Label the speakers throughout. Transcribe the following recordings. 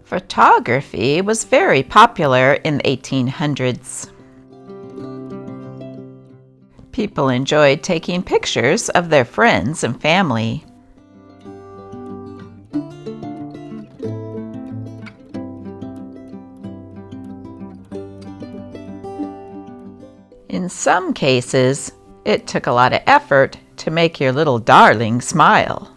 Speaker 1: Photography was very popular in the 1800s. People enjoyed taking pictures of their friends and family. In some cases, it took a lot of effort to make your little darling smile.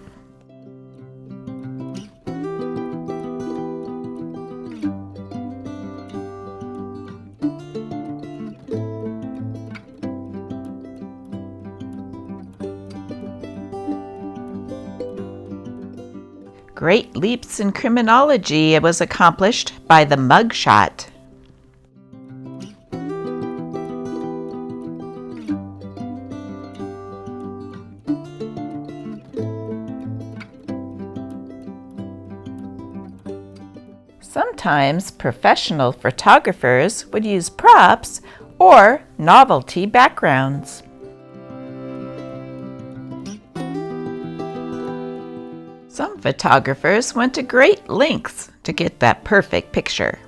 Speaker 1: Great leaps in criminology was accomplished by the mugshot. Sometimes professional photographers would use props or novelty backgrounds. Some photographers went to great lengths to get that perfect picture.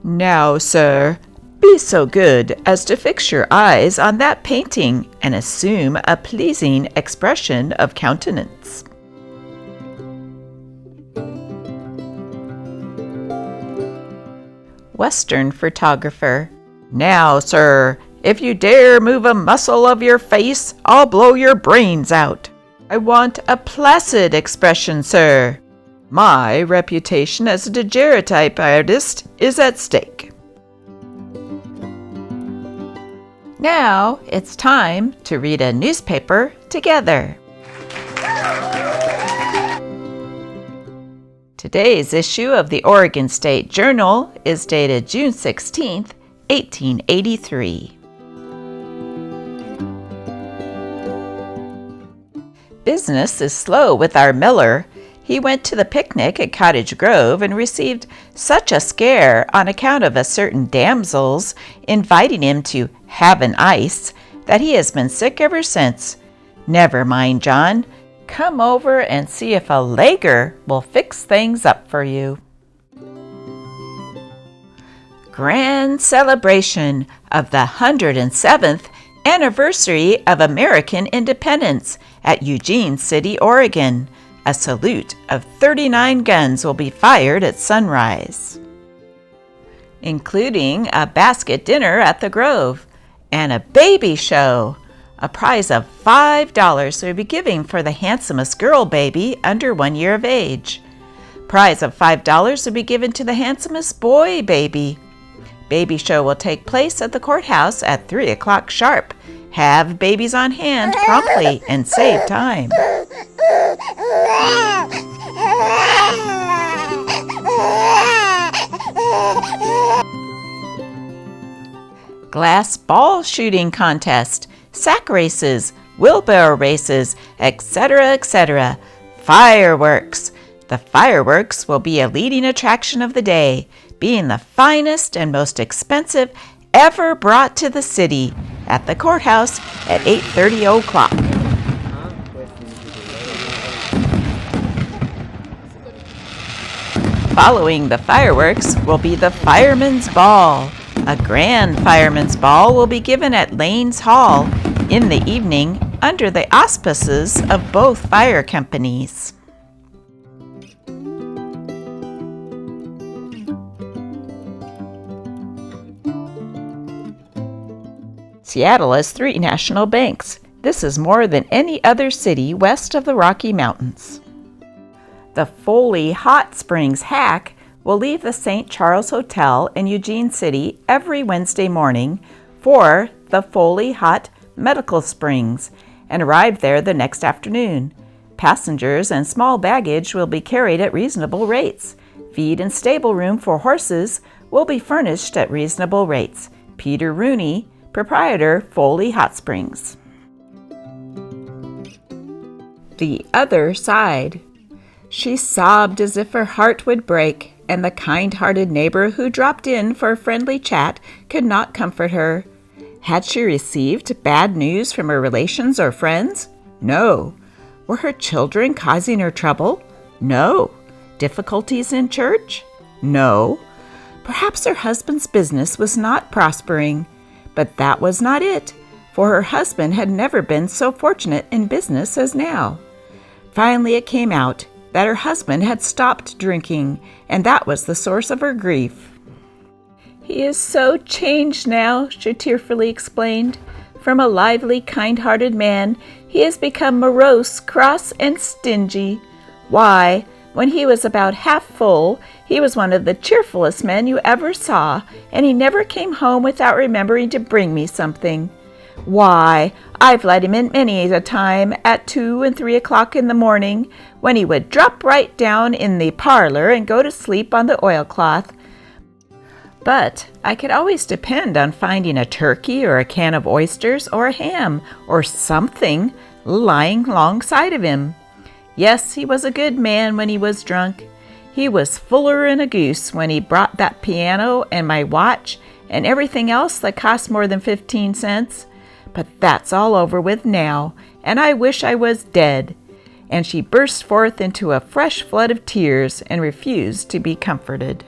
Speaker 1: Now, sir, be so good as to fix your eyes on that painting and assume a pleasing expression of countenance. Western photographer. Now, sir, if you dare move a muscle of your face, I'll blow your brains out. I want a placid expression, sir. My reputation as a daguerreotype artist is at stake. Now it's time to read a newspaper together. Today's issue of the Oregon State Journal is dated June 16th, 1883. Business is slow with our miller. He went to the picnic at Cottage Grove and received such a scare on account of a certain damsel's inviting him to have an ice that he has been sick ever since. Never mind, John. Come over and see if a lager will fix things up for you. Grand celebration of the 107th anniversary of American independence at Eugene City, Oregon. A salute of 39 guns will be fired at sunrise, including a basket dinner at the Grove and a baby show. A prize of $5 will be given for the handsomest girl baby under 1 year of age. Prize of $5 will be given to the handsomest boy baby. Baby show will take place at the courthouse at 3 o'clock sharp. Have babies on hand promptly and save time. Glass ball shooting contest, sack races, wheelbarrow races, etc., etc. Fireworks. The fireworks will be a leading attraction of the day, being the finest and most expensive ever brought to the city at the courthouse at 8:30 o'clock. Following the fireworks will be the Fireman's Ball. A grand Fireman's Ball will be given at Lane's Hall in the evening under the auspices of both fire companies. Seattle has 3 national banks. This is more than any other city west of the Rocky Mountains. The Foley Hot Springs Hack will leave the St. Charles Hotel in Eugene City every Wednesday morning for the Foley Hot Medical Springs and arrive there the next afternoon. Passengers and small baggage will be carried at reasonable rates. Feed and stable room for horses will be furnished at reasonable rates. Peter Rooney, proprietor, Foley Hot Springs. The other side. She sobbed as if her heart would break, and the kind-hearted neighbor who dropped in for a friendly chat could not comfort her. Had she received bad news from her relations or friends? No. Were her children causing her trouble? No. Difficulties in church? No. Perhaps her husband's business was not prospering, but that was not it, for her husband had never been so fortunate in business as now. Finally it came out that her husband had stopped drinking, and that was the source of her grief. "He is so changed now," she tearfully explained. "From a lively, kind-hearted man, he has become morose, cross, and stingy. Why, when he was about half full, he was one of the cheerfulest men you ever saw, and he never came home without remembering to bring me something. Why, I've let him in many a time at 2 and 3 o'clock in the morning, when he would drop right down in the parlor and go to sleep on the oilcloth. But I could always depend on finding a turkey or a can of oysters or a ham or something lying alongside of him. Yes, he was a good man when he was drunk. He was fuller'n a goose when he brought that piano and my watch and everything else that cost more than 15 cents. But that's all over with now, and I wish I was dead." And she burst forth into a fresh flood of tears and refused to be comforted.